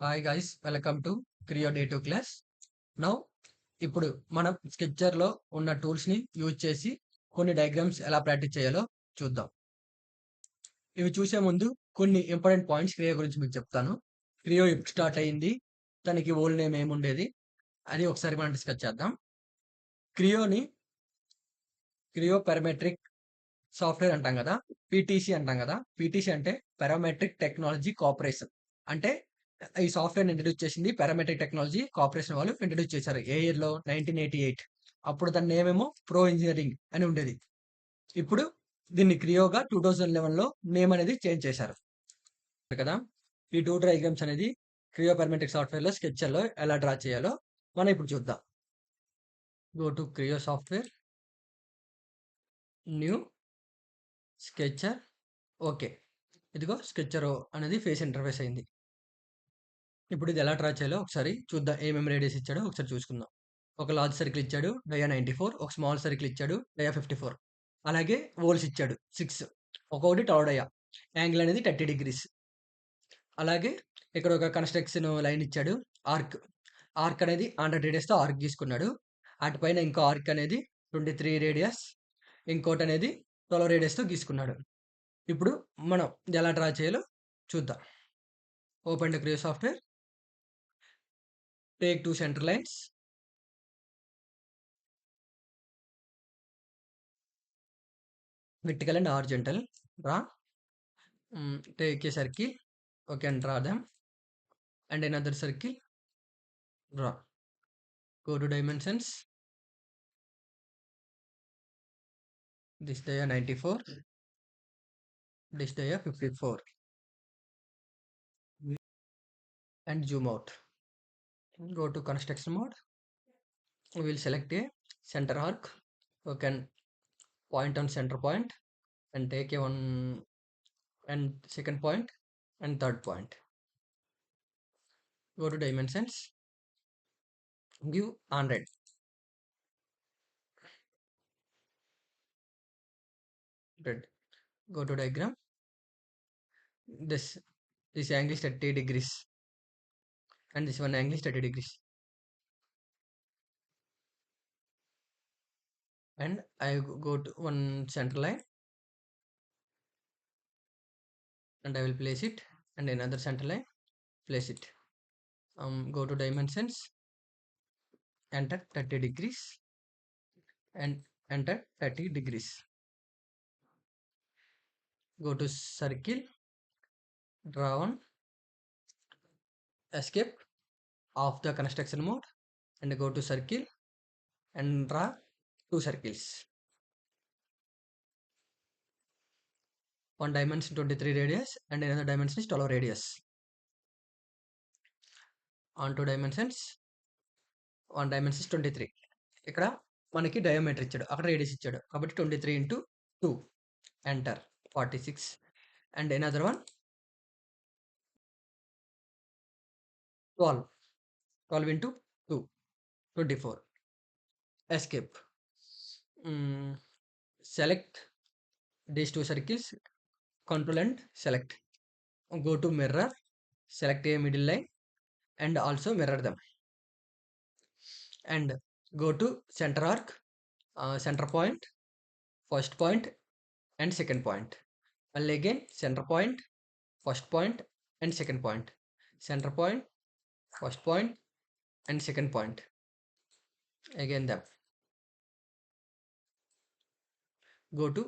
Hi guys, welcome to Creo day 2 class. Now ఇప్పుడు మనం స్కెచ్చర్లో ఉన్న టూల్స్ని యూజ్ చేసి కొన్ని డయాగ్రామ్స్ ఎలా ప్రాక్టీస్ చేయాలో చూద్దాం. ఇవి చూసే ముందు కొన్ని ఇంపార్టెంట్ పాయింట్స్ క్రియో గురించి మీకు చెప్తాను. క్రియో ఎప్పుడు స్టార్ట్ అయ్యింది, దానికి ఓల్డ్ నేమ్ ఏముండేది అని ఒకసారి మనం డిస్కస్ చేద్దాం. క్రియో పారామెట్రిక్ సాఫ్ట్వేర్ అంటాం కదా, పీటీసీ అంటాం కదా. పీటీసీ అంటే పారామెట్రిక్ టెక్నాలజీ కోఆపరేషన్. అంటే ఈ సాఫ్ట్వేర్ ఇంట్రడ్యూస్ చేసింది పారామెట్రిక్ టెక్నాలజీ కోఆపరేషన్ వాళ్ళు ఇంట్రడ్యూస్ చేశారు. ఏ ఇయర్ లో? 1988. అప్పుడు దాని నేమ్ ఏమో ప్రో ఇంజనీరింగ్ అని ఉండేది. ఇప్పుడు దీన్ని క్రియోగా 2011 లో నేమ్ అనేది చేంజ్ చేశారు కదా. ఈ టూ డయాగ్రామ్స్ అనేది క్రియో పారామెట్రిక్ సాఫ్ట్వేర్ లో స్కెచర్ లో ఎలా డ్రా చేయాలో మనం ఇప్పుడు చూద్దాం. Go to Creo software, new, sketcher. Okay, ఇదిగో స్కెచర్ అనేది ఫేస్ ఇంటర్ఫేస్ అయింది. ఇప్పుడు ఇది ఎలా డ్రా చేయాలో ఒకసారి చూద్దాం. ఏమేమి రేడియస్ ఇచ్చాడో ఒకసారి చూసుకుందాం. ఒక లార్జ్ సర్కిల్ ఇచ్చాడు, డయా 94. ఒక స్మాల్ సర్కిల్ ఇచ్చాడు, డయా 54. అలాగే వోల్స్ ఇచ్చాడు 6. ఒక్కొక్కటి టౌ డయా. యాంగిల్ అనేది 30 డిగ్రీస్. అలాగే ఇక్కడ ఒక కన్స్ట్రక్షన్ లైన్ ఇచ్చాడు, ఆర్క్. ఆర్క్ అనేది 100 రేడియస్తో ఆర్క్ గీసుకున్నాడు. అటుపైన ఇంకో ఆర్క్ అనేది 23 రేడియస్, ఇంకోటి అనేది 12 రేడియస్తో గీసుకున్నాడు. ఇప్పుడు మనం ఎలా డ్రా చేయాలో చూద్దాం. Open the Creo software, take 2 center lines, vertical and horizontal. Draw. Take a circle. Okay, and draw them. And another circle. Draw. Go to dimensions. This dia 94. This dia 54. And zoom out. Go to construction mode. We will select a center arc. You can point on center point and take a one and second point and third point. Go to dimensions. Give 100. Red. Go to diagram. This angle is 30 degrees. And this one angle is 30 degrees. And I go to one center line and I will place it, and another center line, place it. Go to dimensions, enter 30 degrees and enter 30 degrees. Go to circle, draw one, escape off the construction mode, and go to circle and draw 2 circles. One dimension 23 radius and another dimension is 12 radius. On 2 dimensions, one dimension is 23. ఇక్కడ మనకి diameter ఇచ్చాడు, అక్కడ radius ఇచ్చాడు కాబట్టి 23 into 2. Enter 46. And another one 12. 12 into 2, 24. Escape. Select these two circles, control and select. Go to mirror, select a middle line and also mirror them. And go to center arc, center point, first point and second point. And again center point, first point and second point. Center point, first point and second point. Again them. Go to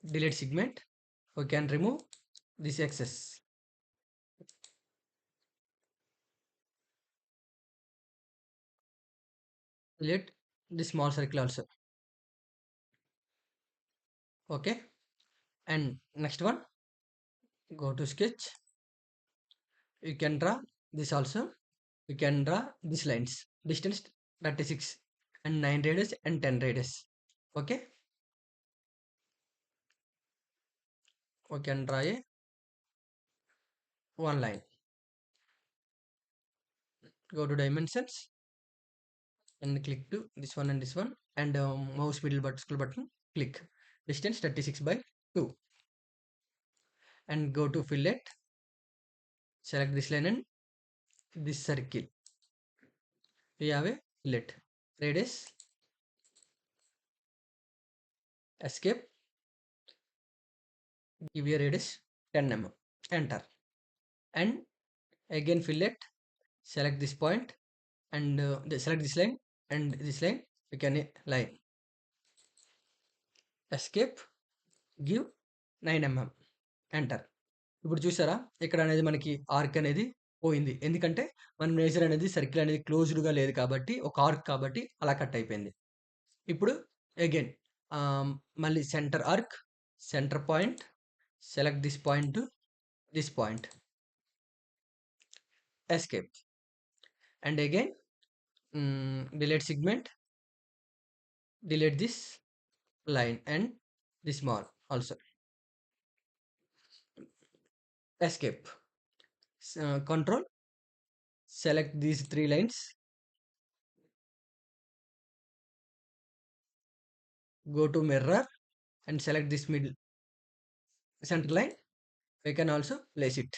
delete segment. We can remove this excess. Delete this small circle also. Okay, and next one, go to sketch. You can draw this also. You can draw these lines. Distance 36 and 9 radius and 10 radius. Okay, we can draw a one line. Go to dimensions and click to this one and this one, and mouse middle button, scroll button, click distance 36 by 2, and go to fillet select this line and this circle. We have a fillet. Radius, escape, give a radius 10 mm. Enter. And again fillet, select this point and select this line and this line. We can line. Escape, give 9 mm. Enter. ఇప్పుడు చూసారా? ఇక్కడ అనేది మనకి arc అనేది పోయింది. ఎందుకంటే మన nature అనేది సర్కిల్ అనేది క్లోజ్డ్‌గా లేదు కాబట్టి, ఒక ఆర్క్ కాబట్టి అలా కట్ అయిపోయింది. ఇప్పుడు అగైన్ ఆహ్, మళ్ళీ centre arc, centre point, select this point, escape. And again delete segment, delete this line and this small also. Escape. Control. Select these 3 lines. Go to mirror and select this middle center line. We can also place it.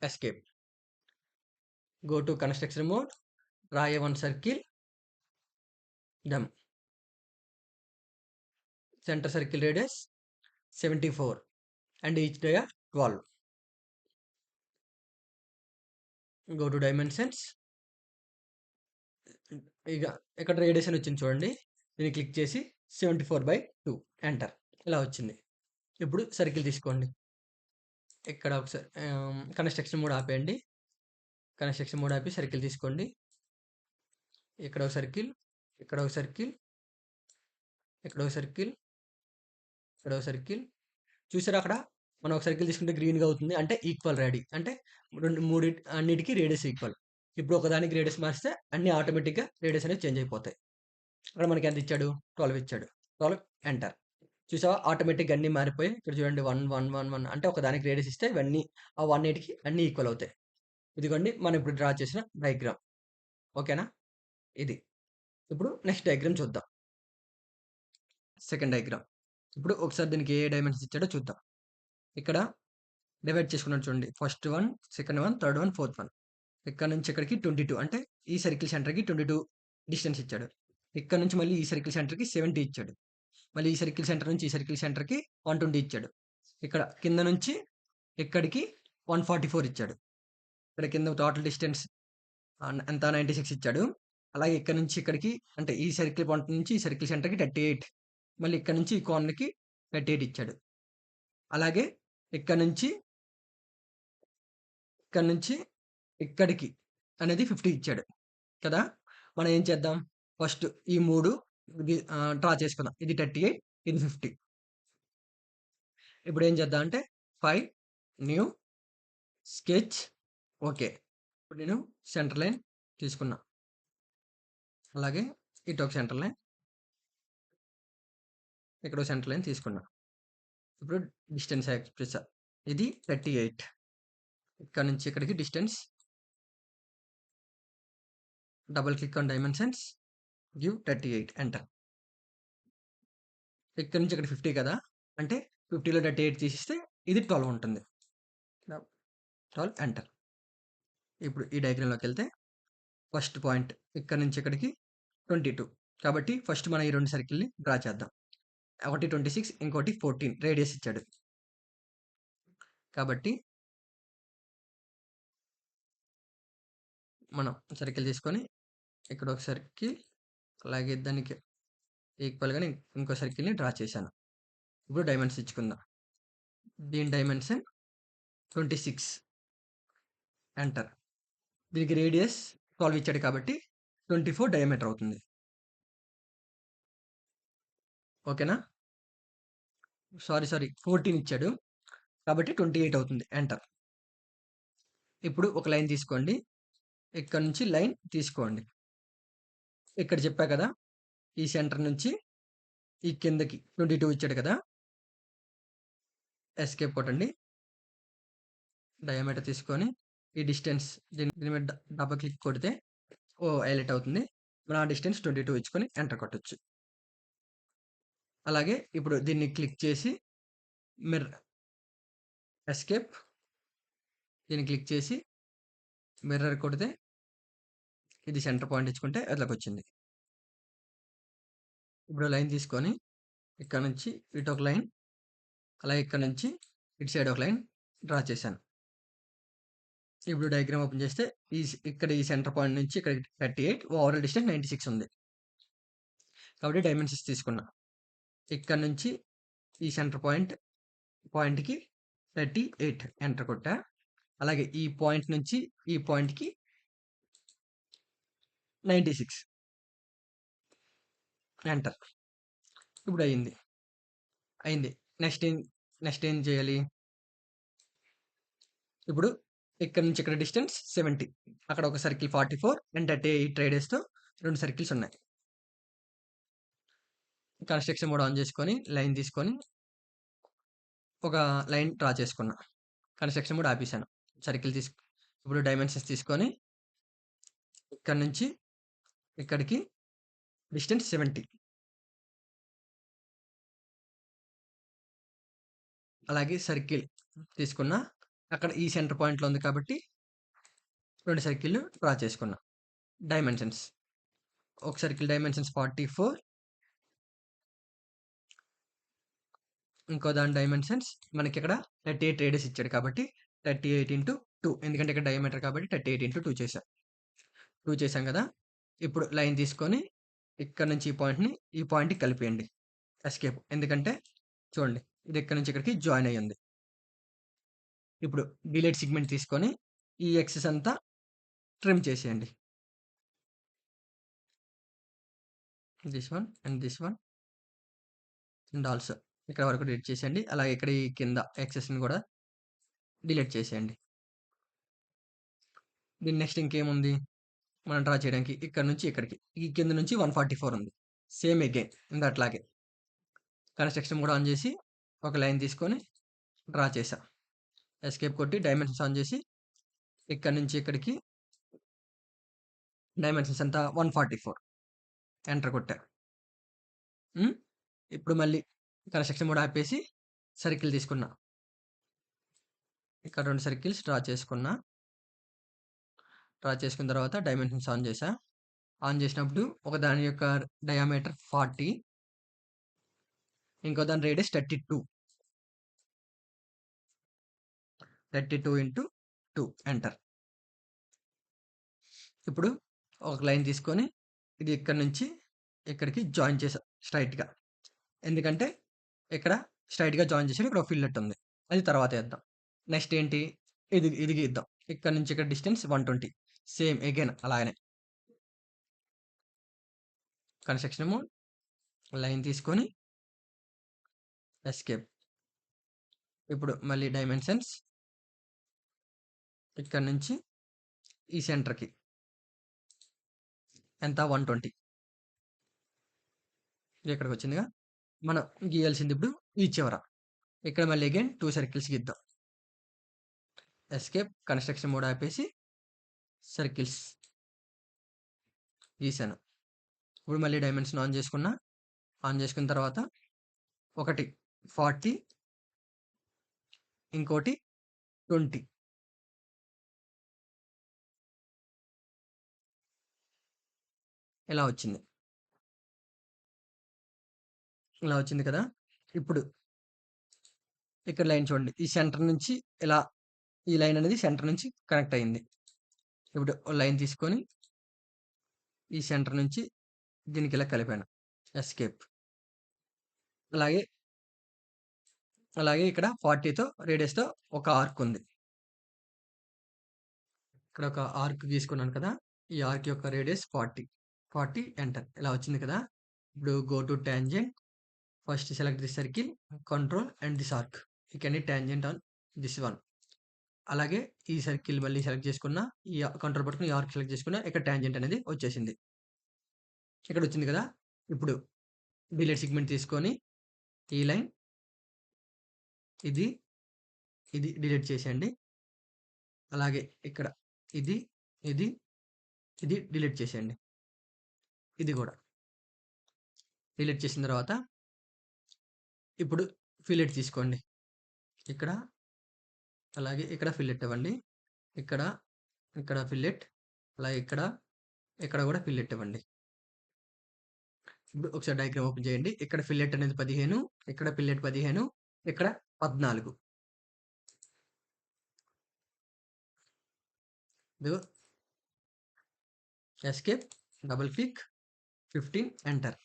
Escape. Go to construction mode. Draw a one circle. Done. Center circle radius 74 and each dia 12. Go to dimensions. ఇక ఇక్కడ radius అని వచ్చింది చూడండి. దీన్ని click చేసి 74/2 enter. ఇలా వచ్చింది. ఇప్పుడు సర్కిల్ తీసుకోండి. ఇక్కడ ఒకసారి కన్స్ట్రక్షన్ మోడ్ ఆపేయండి. కన్స్ట్రక్షన్ మోడ్ ఆపి సర్కిల్ తీసుకోండి. ఇక్కడ ఒక సర్కిల్, ఇక్కడ ఒక సర్కిల్, ఇక్కడ ఒక సర్కిల్, ఇక్కడ ఒక సర్కిల్. చూసారా అక్కడ మనం ఒక సర్కిల్ తీసుకుంటే గ్రీన్‌గా అవుతుంది. అంటే ఈక్వల్ రేడి. అంటే అన్నిటికి రేడియస్ ఈక్వల్. ఇప్పుడు ఒకదానికి రేడియస్ మారిస్తే అన్నీ ఆటోమేటిక్‌గా రేడియస్ అనేవి చేంజ్ అయిపోతాయి. అక్కడ మనకి ఎంత ఇచ్చాడు? 12 ఇచ్చాడు. 12 ఎంటర్. చూసావా? ఆటోమేటిక్‌గా అన్నీ మారిపోయాయి. ఇక్కడ చూడండి 1, 1, 1, 1 అంటే ఒకదానికి రేడియస్ ఇస్తే ఇవన్నీ ఆ 180కి అన్నీ ఈక్వల్ అవుతాయి. ఇదిగోండి మనం ఇప్పుడు డ్రా చేసిన డయాగ్రామ్. ఓకేనా? ఇది. ఇప్పుడు నెక్స్ట్ డయాగ్రామ్ చూద్దాం. Second diagram. ఇప్పుడు ఒకసారి దీనికి ఏ డైమెన్షన్స్ ఇచ్చాడో చూద్దాం. ఇక్కడ డివైడ్ చేసుకున్నాడు చూడండి. First one, second one, third one, fourth one. ఇక్కడ నుంచి ఇక్కడికి 22 అంటే ఈ సర్కిల్ సెంటర్‌కి 22 డిస్టెన్స్ ఇచ్చాడు. ఇక్కడ నుంచి మళ్ళీ ఈ సర్కిల్ సెంటర్‌కి 70 ఇచ్చాడు. మళ్ళీ ఈ సర్కిల్ సెంటర్ నుంచి ఈ సర్కిల్ సెంటర్‌కి 120 ఇచ్చాడు. ఇక్కడ కింద నుంచి ఇక్కడికి 144 ఇచ్చాడు. ఇక్కడ కింద టోటల్ డిస్టెన్స్ ఎంత 96 ఇచ్చాడు. అలాగే ఇక్కడ నుంచి ఇక్కడికి అంటే ఈ సర్కిల్ పాయింట్ నుంచి ఈ సర్కిల్ సెంటర్‌కి 38. మళ్ళీ ఇక్కడ నుంచి ఈ కార్నర్‌కి 38 ఇచ్చాడు. అలాగే ఇక్కడ నుంచి ఇక్కడికి అనేది 50 ఇచ్చాడు కదా! మనం ఏం చేద్దాం? ఫస్ట్ ఈ 3 డ్రా చేసుకుందాం. ఇది 38, ఇది 50. ఇప్పుడు ఏం చేద్దాం అంటే ఫైల్, న్యూ, స్కెచ్. ఓకే. ఇప్పుడు నేను సెంటర్ లైన్ తీసుకున్నా. అలాగే ఇటు ఒక సెంటర్ లైన్. ఇక్కడ ఒక సెంటర్ లైన్ తీసుకున్నా. ఇప్పుడు డిస్టెన్స్ ఎక్స్‌ప్రెస్ ఇది 38. ఇక్కడ నుంచి ఇక్కడికి distance. Double click on dimensions. Give 38 enter. ఇక్కడ నుంచి ఇక్కడ 50 కదా! అంటే 50లో 38 తీసిస్తే ఇది 12 ఉంటుంది. 12 ఎంటర్. ఇప్పుడు ఈ డయాగ్రామ్‌లోకెళ్తే ఫస్ట్ పాయింట్ ఇక్కడ నుంచి ఇక్కడికి 22. కాబట్టి ఫస్ట్ మనం ఈ 2 సర్కిల్‌ని డ్రా చేద్దాం. ఒకటి 26 ఇంకోటి 14 రేడియస్ ఇచ్చాడు. కాబట్టి మనం సర్కిల్ తీసుకొని ఇక్కడ ఒక సర్కిల్ అలాగే దానికి ఈక్వల్‌గానే ఇంకో సర్కిల్‌ని డ్రా చేశాను. ఇప్పుడు డైమెన్షన్ ఇచ్చుకుందాం. దీని డైమెన్షన్ 26 ఎంటర్. దీనికి రేడియస్ 12 ఇచ్చాడు కాబట్టి 24 డయామీటర్ అవుతుంది. ఓకేనా? సారీ 14 ఇచ్చాడు. కాబట్టి 28 అవుతుంది. ఎంటర్. ఇప్పుడు ఒక లైన్ తీసుకోండి. ఇక్కడ నుంచి లైన్ తీసుకోండి. ఇక్కడ చెప్పా కదా! ఈ సెంటర్ నుంచి ఈ కిందకి 22 ఇచ్చాడు కదా! ఎస్కేప్ కొట్టండి. డయామీటర్ తీసుకొని ఈ డిస్టెన్స్ దీని మీద డబుల్ క్లిక్ కొడితే హైలైట్ అవుతుంది. మనం ఆ డిస్టెన్స్ 22 ఇచ్చుకొని ఎంటర్ కొట్టొచ్చు. అలాగే ఇప్పుడు దీన్ని క్లిక్ చేసి ఎస్కేప్ దీన్ని క్లిక్ చేసి మిర్రర్ కొడితే ఇది సెంటర్ పాయింట్ ఇచ్చుకుంటే అట్లకొచ్చింది. ఇప్పుడు లైన్ తీసుకొని ఇక్కడ నుంచి ఇటు ఒక లైన్, అలాగే ఇక్కడ నుంచి ఇటు సైడ్ ఒక లైన్ డ్రా చేశాను. ఇప్పుడు డయాగ్రామ్ ఓపెన్ చేస్తే ఇక్కడ ఈ సెంటర్ పాయింట్ నుంచి ఇక్కడ 38, ఓవరాల్ డిస్టెన్స్ 96 ఉంది. కాబట్టి డైమెన్షన్స్ తీసుకున్నా. ఇక్కడ నుంచి ఈ సెంటర్ పాయింట్‌కి 38 ఎంటర్ కొట్టా. అలాగే ఈ పాయింట్ నుంచి ఈ పాయింట్‌కి 96 ఎంటర్. ఇప్పుడు అయింది. నెక్స్ట్ ఏం చేయాలి? ఇప్పుడు ఇక్కడ నుంచి ఇక్కడ డిస్టెన్స్ 70. అక్కడ ఒక సర్కిల్ 44 అండ్ 38 రేడియస్‌తో 2 సర్కిల్స్ ఉన్నాయి. కన్‌స్ట్రక్షన్ మోడ్ ఆన్ చేసుకొని లైన్ తీసుకొని ఒక లైన్ డ్రా చేసుకున్నా. కన్‌స్ట్రక్షన్ మోడ్ ఆపేసాను. ఇప్పుడు డైమెన్షన్స్ తీసుకొని ఇక్కడ నుంచి ఇక్కడికి డిస్టెన్స్ 70. అలాగే సర్కిల్ తీసుకున్నా. అక్కడ ఈ సెంటర్ పాయింట్‌లో ఉంది కాబట్టి 2 సర్కిల్‌లు డ్రా చేసుకున్నా. డైమెన్షన్స్ ఒక సర్కిల్ డైమెన్షన్స్ 44, ఇంకో దాని డైమెన్షన్స్ మనకిక్కడ 38 రేడియస్ ఇచ్చాడు కాబట్టి 38 ఇంటూ 2, ఎందుకంటే ఇక్కడ డయామీటర్ కాబట్టి 38 ఇంటూ 2 చేశాం. 2 చేశాం కదా! ఇప్పుడు లైన్ తీసుకొని ఇక్కడ నుంచి ఈ పాయింట్‌కి కలిపేయండి. ఎస్కేప్, ఎందుకంటే చూడండి ఇది ఇక్కడ నుంచి ఇక్కడికి జాయిన్ అయ్యి ఉంది. ఇప్పుడు డిలీట్ సెగ్మెంట్ తీసుకొని ఈ ఎక్సెస్ అంతా ట్రిమ్ చేసేయండి. దిస్ వన్ అండ్ ఆల్సో ఇక్కడ వరకు డిలీట్ చేసేయండి. అలాగే ఇక్కడ ఈ కింద ఎక్సెస్‌ని కూడా డిలీట్ చేసేయండి. దీని నెక్స్ట్ ఇంకేముంది మనం డ్రా చేయడానికి? ఇక్కడ నుంచి ఇక్కడికి ఈ కింద నుంచి 144 ఉంది. సేమ్ అగైన్ అట్లాగే కన్‌స్ట్రక్షన్ కూడా ఆన్ చేసి ఒక లైన్ తీసుకొని డ్రా చేశా. ఎస్కేప్ కొట్టి డైమెన్షన్స్ ఆన్ చేసి ఇక్కడ నుంచి ఇక్కడికి డైమెన్షన్స్ ఎంత 144 ఎంటర్ కొట్టా. ఇప్పుడు మళ్ళీ కన్‌స్ట్రక్షన్ మోడ్ ఆపేసి సర్కిల్ తీసుకున్నా. ఇక్కడ 2 సర్కిల్స్ డ్రా చేసుకున్న తర్వాత డైమెన్షన్స్ ఆన్ చేశా. ఆన్ చేసినప్పుడు ఒక దాని యొక్క డయామీటర్ 40, ఇంకో దాని రేడియస్ 32. 32 into 2 enter. ఇప్పుడు ఒక లైన్ తీసుకొని ఇది ఇక్కడ నుంచి ఇక్కడికి జాయిన్ చేసా స్ట్రైట్‌గా. ఎందుకంటే ఇక్కడ స్ట్రైట్‌గా జాయిన్ చేసాడు. ఇక్కడ ఒక ఫిల్లెట్ ఉంది. అది తర్వాత ఏద్దాం. నెక్స్ట్ ఏంటి? ఇది గీద్దాం. ఇక్కడ నుంచి ఇక్కడ డిస్టెన్స్ 120. సేమ్ అగైన్ అలాగనే కన్‌స్ట్రక్షన్ మోడ్ లైన్ తీసుకొని ఎస్కేప్. ఇప్పుడు మళ్ళీ డైమెన్షన్స్ ఇక్కడ నుంచి ఈ సెంటర్‌కి ఎంత 120. ఇది ఇక్కడికి వచ్చిందిగా. మనం గీయాల్సింది ఇప్పుడు ఈ చివర. ఇక్కడ మళ్ళీ అగైన్ 2 సర్కిల్స్ గీద్దాం. ఎస్కేప్ కన్‌స్ట్రక్షన్ మోడ్ ఆపేసి సర్కిల్స్ గీసాను. ఇప్పుడు మళ్ళీ డైమెన్షన్ ఆన్ చేసుకున్నా. ఆన్ చేసుకున్న తర్వాత ఒకటి 40, ఇంకోటి 20. ఇలా వచ్చింది. ఇలా వచ్చింది కదా! ఇప్పుడు ఇక్కడ లైన్ చూడండి. ఈ సెంటర్ నుంచి ఇలా ఈ లైన్ అనేది సెంటర్ నుంచి కనెక్ట్ అయింది. ఇప్పుడు లైన్ తీసుకొని ఈ సెంటర్ నుంచి దీనికి ఇలా కలిపాను. ఎస్కేప్. అలాగే ఇక్కడ 40తో రేడియస్‌తో ఒక ఆర్క్ ఉంది. ఇక్కడ ఒక ఆర్క్ గీసుకున్నాను కదా! ఈ ఆర్క్ యొక్క రేడియస్ 40 ఎంటర్. ఇలా వచ్చింది కదా! ఇప్పుడు go to tangent. First select this circle, control and this arc. You can tangent on this one. అలాగే ఈ సర్కిల్ మళ్ళీ సెలెక్ట్ చేసుకున్న, ఈ కంట్రోల్ పట్టుకొని ఈ ఆర్క్ సెలెక్ట్ చేసుకున్న, ఇక్కడ టాంజెంట్ అనేది వచ్చేసింది. ఇక్కడ వచ్చింది కదా! ఇప్పుడు డిలీట్ సెగ్మెంట్ తీసుకొని ఈ లైన్ ఇది డిలీట్ చేసేయండి. అలాగే ఇక్కడ ఇది డిలీట్ చేసేయండి. ఇది కూడా డిలీట్ చేసిన తర్వాత ఇప్పుడు ఫిల్లెట్ తీసుకోండి. ఇక్కడ అలాగే ఇక్కడ ఫిల్లెట్ ఇవ్వండి. ఇక్కడ, ఇక్కడ ఫిల్లెట్. అలాగే ఇక్కడ, ఇక్కడ గూడా ఫిల్లెట్ ఇవ్వండి. ఇప్పుడు ఒకసారి డయాగ్రామ్ ఓపెన్ చేయండి. ఇక్కడ ఫిల్లెట్ అనేది 15, ఇక్కడ ఫిల్లెట్ 15, ఇక్కడ 14. ఇదిగో escape, double click, 15 enter.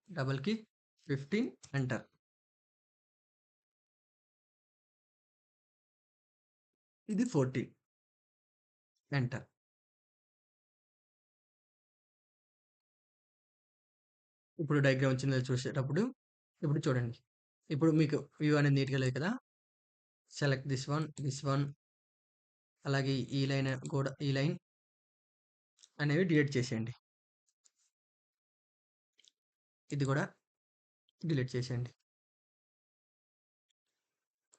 Double click, 15 enter. ఇది 14 ఎంటర్. ఇప్పుడు డయాగ్రామ్ వచ్చిందో చూసేటప్పుడు ఇప్పుడు చూడండి. ఇప్పుడు మీకు వ్యూ అనేది నీట్‌గా లేదు కదా! సెలెక్ట్ దిస్ వన్ అలాగే ఈ లైన్ కూడా ఈ లైన్ అనేవి డిలీట్ చేసేయండి. ఇది కూడా డిలీట్ చేసేయండి.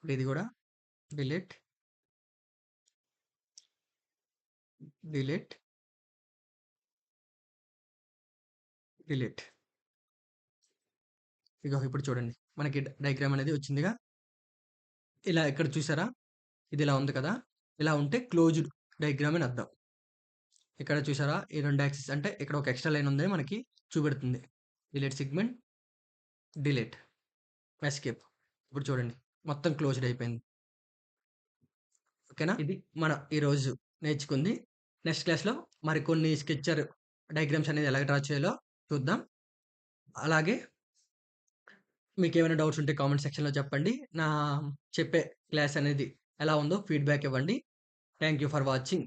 ఇది కూడా డిలీట్, డిలీట్, డిలీట్. ఇగో ఇప్పుడు చూడండి. మనకి డయాగ్రామ్ అనేది వచ్చిందిగా. ఇలా ఇక్కడ చూసారా? ఇది ఇలా ఉంది కదా! ఇలా ఉంటే క్లోజ్డ్ డయాగ్రామ్ అని అర్థం. ఇక్కడ చూసారా? ఈ 2 యాక్సిస్ అంటే ఇక్కడ ఒక ఎక్స్ట్రా లైన్ ఉందని మనకి చూపెడుతుంది. Delete segment, delete, escape. ఇప్పుడు చూడండి. మొత్తం క్లోజ్డ్ అయిపోయింది. ఓకేనా? ఇది మనం ఈరోజు నేర్చుకుంది. నెక్స్ట్ క్లాస్‌లో మరికొన్ని స్కెచర్ డయాగ్రామ్స్ అనేది ఎలా డ్రా చేయాలో చూద్దాం. అలాగే మీకేమైనా డౌట్స్ ఉంటే కామెంట్ సెక్షన్‌లో చెప్పండి. చెప్పే క్లాస్ అనేది ఎలా ఉందో ఫీడ్‌బ్యాక్ ఇవ్వండి. Thank you for watching.